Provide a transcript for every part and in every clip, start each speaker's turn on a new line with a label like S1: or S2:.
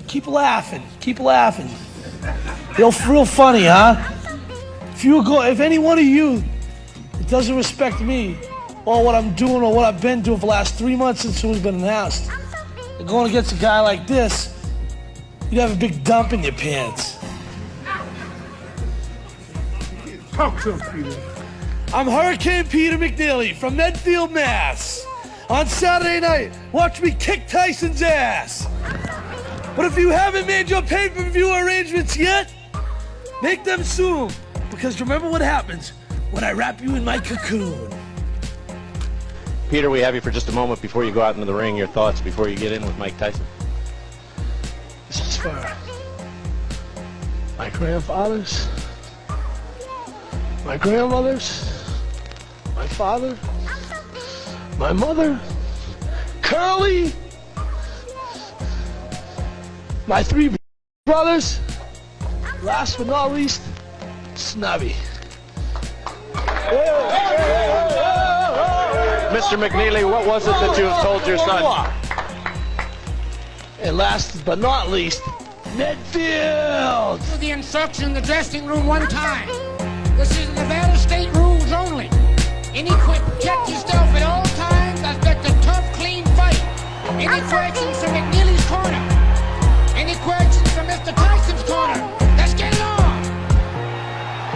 S1: Keep laughing. Keep laughing. Real funny, huh? If any one of you that doesn't respect me or what I'm doing or what I've been doing for the last 3 months since it was been announced, and going against a guy like this, you'd have a big dump in your pants.
S2: Talk to him, Peter.
S1: I'm Hurricane Peter McNeely from Medfield, Mass. On Saturday night, watch me kick Tyson's ass. But if you haven't made your pay-per-view arrangements yet, make them soon. Because remember what happens when I wrap you in my cocoon.
S3: Peter, we have you for just a moment before you go out into the ring. Your thoughts before you get in with Mike Tyson.
S1: This is for my grandfathers, my grandmothers, my father, my mother, Curly, my 3 brothers, last but not least, Snubby.
S3: Mr. McNeely, what was it that you have told your son?
S1: And last but not least, Medfield!
S4: The instruction in the dressing room one time. This is Nevada State rules only. Protect yourself at all times. I expect a tough, clean fight. Any questions from McNeely's corner? Any questions from Mr. Tyson's corner? Let's get it on!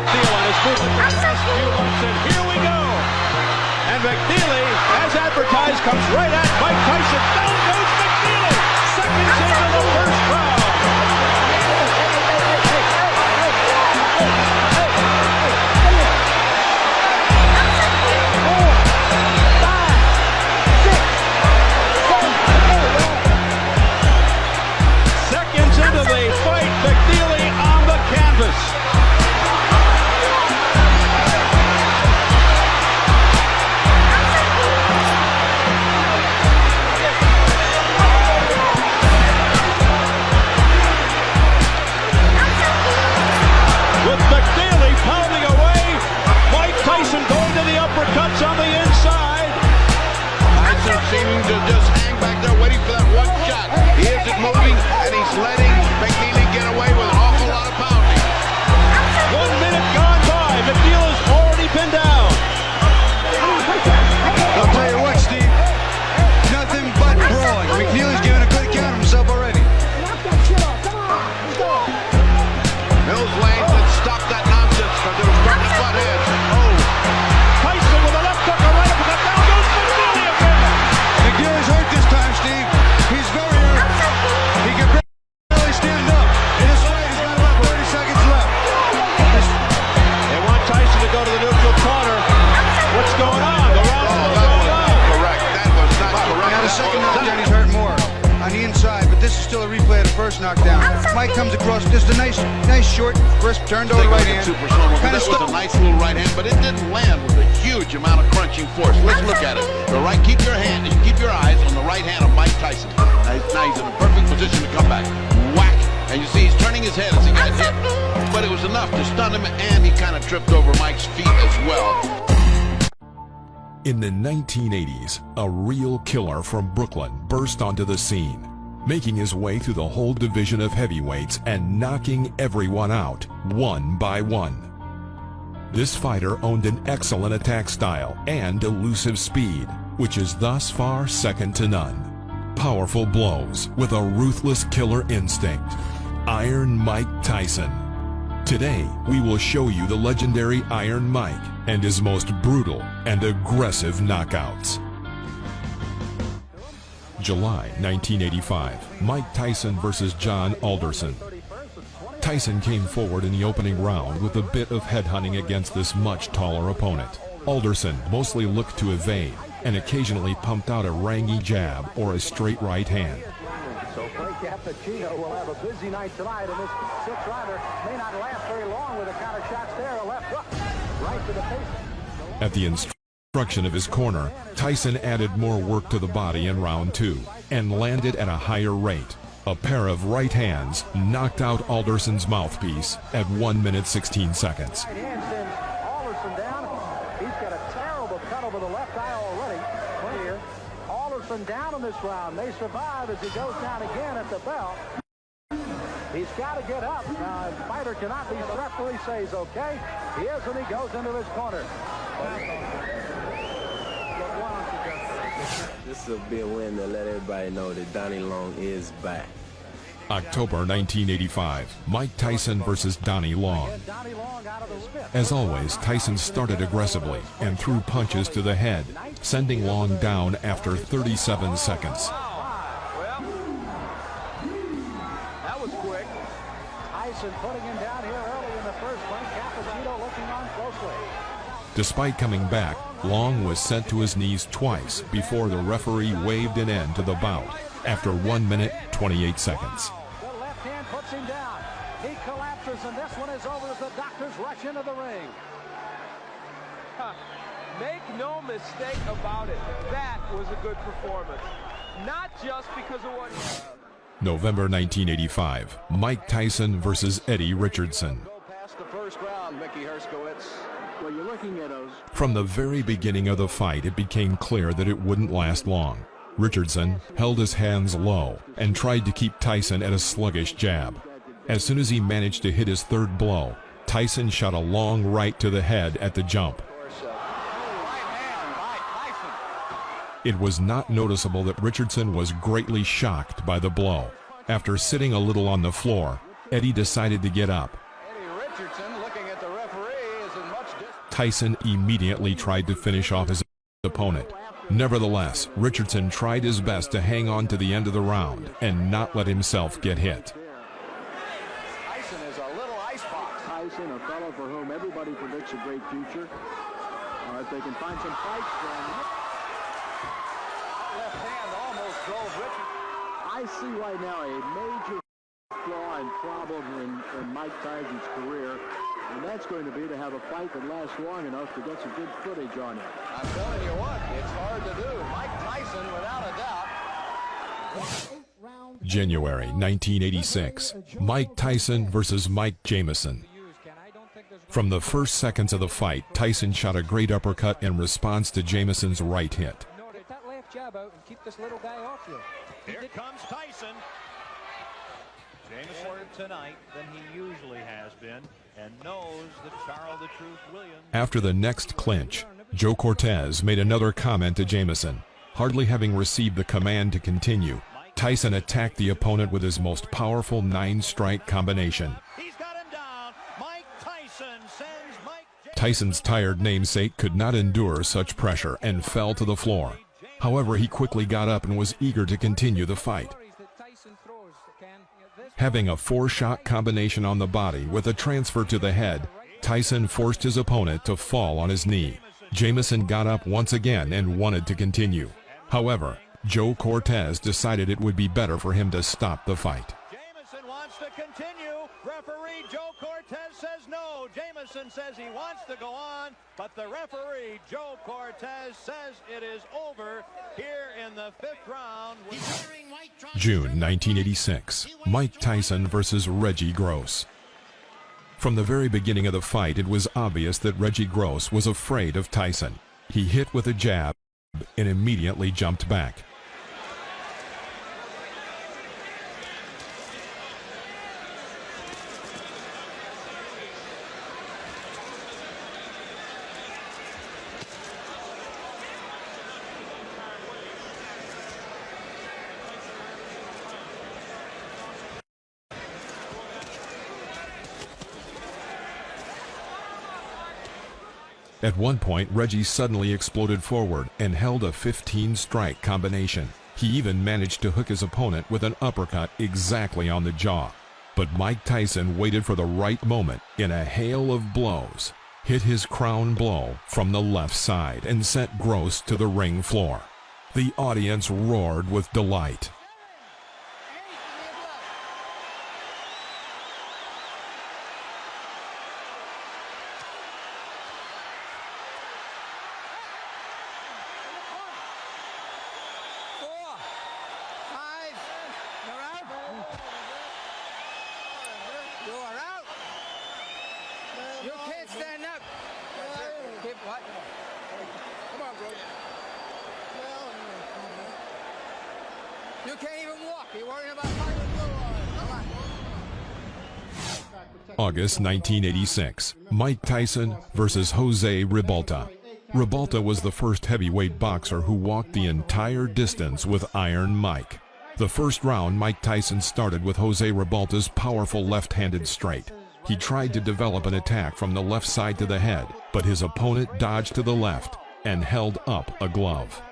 S3: Deal on his movement the last few months, and here we go! And McNeely, as advertised, comes right at Mike Tyson. Down goes McNeely! Seconds into the first round!
S5: Seeming to just hang back there waiting for that one shot. He isn't moving, and he's letting McNeely get away with an awful lot of pounding.
S3: 1 minute gone by. McNeely's already been down.
S6: I'll tell you what, Steve. Nothing but brawling. McNeely's giving a good account of himself already.
S5: Mills Lane said stop that nonsense because they were starting to butt heads. Oh.
S3: Tyson with a left hook, a right uppercut. Down goes McNeely again.
S6: McNeely's hurt this time, Steve. He's very hurt. He can barely stand up. In this fight, he's got about 30 seconds left.
S3: They want Tyson to go to the neutral corner. What's going on? The round's still going on.
S5: Correct. That was not correct.
S6: Now the second knockdown, he's hurt more on the inside, but this is still a replay of the first knockdown. Mike comes across, just a nice short, crisp, turned over right hand.
S5: That was a nice little right hand, but it didn't land with a huge amount of crunching force. Let's look at it. The right, keep your eyes on the right hand of Mike Tyson. Now he's in a perfect position to come back. Whack! And you see he's turning his head as he got hit. But it was enough to stun him, and he kind of tripped over Mike's feet as well.
S7: In the 1980s, a real killer from Brooklyn burst onto the scene, making his way through the whole division of heavyweights and knocking everyone out, one by one. This fighter owned an excellent attack style and elusive speed, which is thus far second to none. Powerful blows with a ruthless killer instinct. Iron Mike Tyson. Today, we will show you the legendary Iron Mike and his most brutal and aggressive knockouts. July 1985, Mike Tyson versus John Alderson. Tyson came forward in the opening round with a bit of headhunting against this much taller opponent. Alderson mostly looked to evade and occasionally pumped out a rangy jab or a straight right hand.
S8: So Frank Cappuccino will have a busy night tonight, and this six-rounder may not last very long with the counter shots there. A left hook right to the face.
S7: At the instruction of his corner, Tyson added more work to the body in round 2 and landed at a higher rate. A pair of right hands knocked out Alderson's mouthpiece at 1 minute 16 seconds.
S8: Right hand sends Alderson down. He's got a terrible cut over the left eye already. Clear. Alderson down in this round. They survive as he goes down again at the bell. He's got to get up. Now, the fighter cannot be strapped till he says okay. He is, and he goes into his corner.
S9: This will be a win to let everybody know that Donnie Long is back.
S7: October 1985, Mike Tyson versus Donnie Long. As always, Tyson started aggressively and threw punches to the head, sending Long down after 37 seconds.
S3: Well, that was quick.
S8: Tyson putting him down here early in the first fight. Cappuccino looking on closely.
S7: Despite coming back, Long was sent to his knees twice before the referee waved an end to the bout after 1 minute, 28 seconds.
S8: The left hand puts him down. He collapses, and this one is over as the doctors rush into the ring.
S10: Make no mistake about it. That was a good performance. Not just because of what
S7: November 1985, Mike Tyson versus Eddie Richardson.
S3: Go past the first round, Mickey Herskowitz.
S8: Well, you're looking at those.
S7: From the very beginning of the fight, it became clear that it wouldn't last long. Richardson held his hands low and tried to keep Tyson at a sluggish jab. As soon as he managed to hit his third blow, Tyson shot a long right to the head at the jump. It was not noticeable that Richardson was greatly shocked by the blow. After sitting a little on the floor, Eddie decided to get up.
S3: Eddie Richardson looking at the referee is in much distance.
S7: Tyson immediately tried to finish off his opponent. Nevertheless, Richardson tried his best to hang on to the end of the round and not let himself get hit.
S3: Tyson is a little icebox.
S8: Tyson, a fellow for whom everybody predicts a great future. If they can find some fights, then
S3: Left hand almost drove Richardson.
S8: I see right now a major flaw and problem in Mike Tyson's career, and that's going to be to have a fight that lasts long enough to get some good footage on it.
S3: I'm telling you what, it's hard to do. Mike Tyson, without a doubt.
S7: January 1986, Mike Tyson versus Mike Jamison. From the first seconds of the fight, Tyson shot a great uppercut in response to Jamison's right hit.
S10: Get that left jab out and keep this little guy off you.
S11: Here comes Tyson. James more tonight than he usually has been, and knows that Charles the Truth Williams.
S7: After the next clinch, Joe Cortez made another comment to Jamison. Hardly having received the command to continue, Tyson attacked the opponent with his most powerful 9-strike combination.
S11: He's got him down. Mike Tyson sends Mike.
S7: Tyson's tired namesake could not endure such pressure and fell to the floor. However, he quickly got up and was eager to continue the fight. Having a 4-shot combination on the body with a transfer to the head, Tyson forced his opponent to fall on his knee. Jamison got up once again and wanted to continue. However, Joe Cortez decided it would be better for him to stop the fight.
S11: Jamison wants to continue. Referee Joe Cortez says no. Jamison says he wants to go on, but the referee Joe Cortez says it is over here in the 5th round.
S7: June 1986, Mike Tyson versus Reggie Gross. From the very beginning of the fight, it was obvious that Reggie Gross was afraid of Tyson. He hit with a jab and immediately jumped back. At one point, Reggie suddenly exploded forward and held a 15-strike combination. He even managed to hook his opponent with an uppercut exactly on the jaw. But Mike Tyson waited for the right moment in a hail of blows, hit his crown blow from the left side, and sent Gross to the ring floor. The audience roared with delight.
S4: You can't stand up. What? Come on, bro. You can't even walk. You're worrying about how you do. Come on.
S7: August 1986, Mike Tyson versus Jose Ribalta. Ribalta was the first heavyweight boxer who walked the entire distance with Iron Mike. The first round, Mike Tyson started with Jose Ribalta's powerful left-handed straight. He tried to develop an attack from the left side to the head, but his opponent dodged to the left and held up a glove.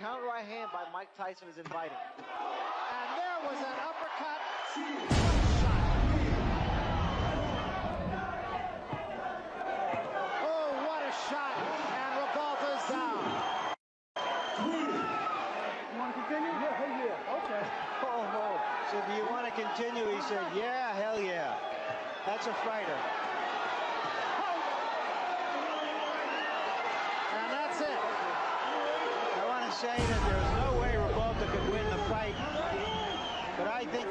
S12: Counter right hand by Mike Tyson is inviting. And there was an uppercut. Oh, what a shot. And Ribalta's down. You want to continue? Yeah. Okay. Oh. So do you want to continue? He said, yeah, hell yeah. That's a fighter. And that's it. I want to say that there's no way Ribalta could win the fight, but I think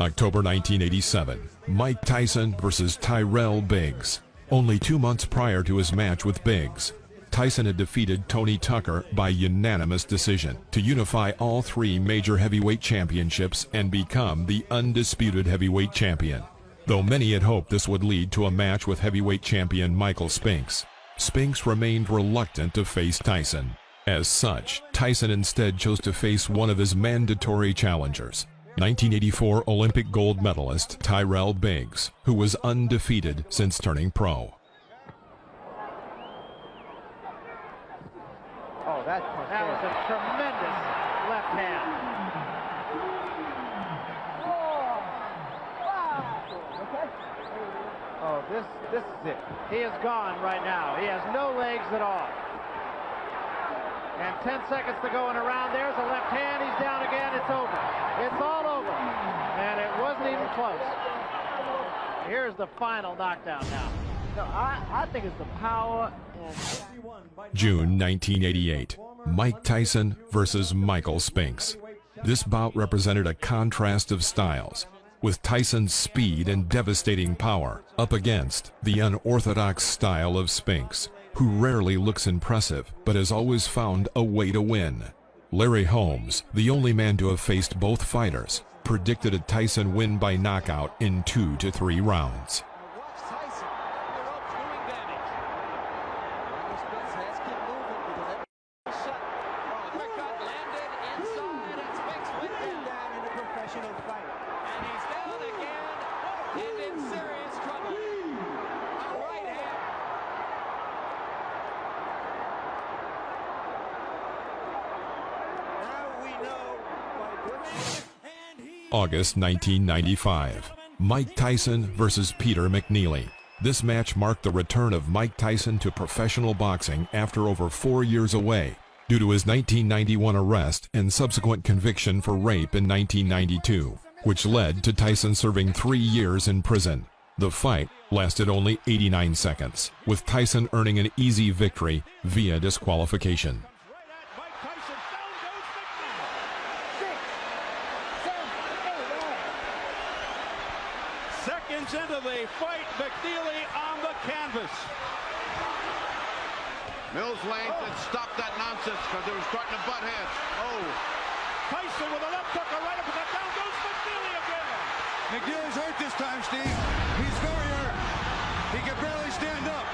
S7: October 1987, Mike Tyson versus Tyrell Biggs. Only 2 months prior to his match with Biggs, Tyson had defeated Tony Tucker by unanimous decision to unify all 3 major heavyweight championships and become the undisputed heavyweight champion. Though many had hoped this would lead to a match with heavyweight champion Michael Spinks, Spinks remained reluctant to face Tyson. As such, Tyson instead chose to face one of his mandatory challengers, 1984 Olympic gold medalist Tyrell Biggs, who was undefeated since turning pro.
S12: oh, that was a tremendous left hand. Oh, this is it. He is gone right now. He has no legs at all. And 10 seconds to go in a round. There's a left hand. He's down again. It's over. It's all over. And it wasn't even close. Here's the final knockdown now. No, I think it's the power and...
S7: June 1988, Mike Tyson versus Michael Spinks. This bout represented a contrast of styles, with Tyson's speed and devastating power up against the unorthodox style of Spinks, who rarely looks impressive but has always found a way to win. Larry Holmes, the only man to have faced both fighters, predicted a Tyson win by knockout in 2 to 3 rounds. August 1995, Mike Tyson versus Peter McNeely. This match marked the return of Mike Tyson to professional boxing after over 4 years away due to his 1991 arrest and subsequent conviction for rape in 1992, which led to Tyson serving 3 years in prison. The fight lasted only 89 seconds, with Tyson earning an easy victory via disqualification.
S11: Seconds into the fight, McNeely on the canvas.
S5: Mills Lane said stop that nonsense because they were starting to butt heads. Oh.
S11: Tyson with a left hook, a right uppercut, down goes McNeely again.
S6: McNeely's hurt this time, Steve. He's very hurt. He can barely stand up.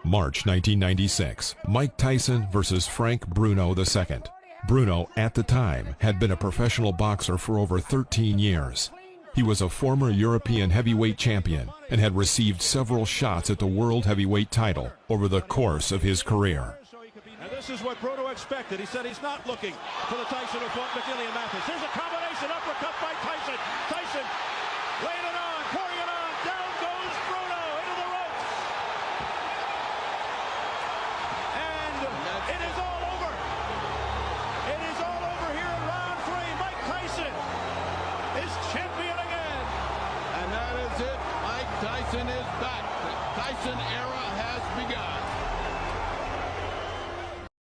S7: March 1996, Mike Tyson versus Frank Bruno II. Bruno, at the time, had been a professional boxer for over 13 years. He was a former European heavyweight champion and had received several shots at the world heavyweight title over the course of his career.
S11: And this is what Bruno expected. He said he's not looking for the Tyson who fought McNeely and Mathis. Here's a combination uppercut by Tyson. Tyson laying it on, pouring it on. Down goes Bruno into the ropes. And it is all over. It is all over here in round 3. Mike Tyson is champion again.
S5: And that is it. Mike Tyson is back. The Tyson era has begun.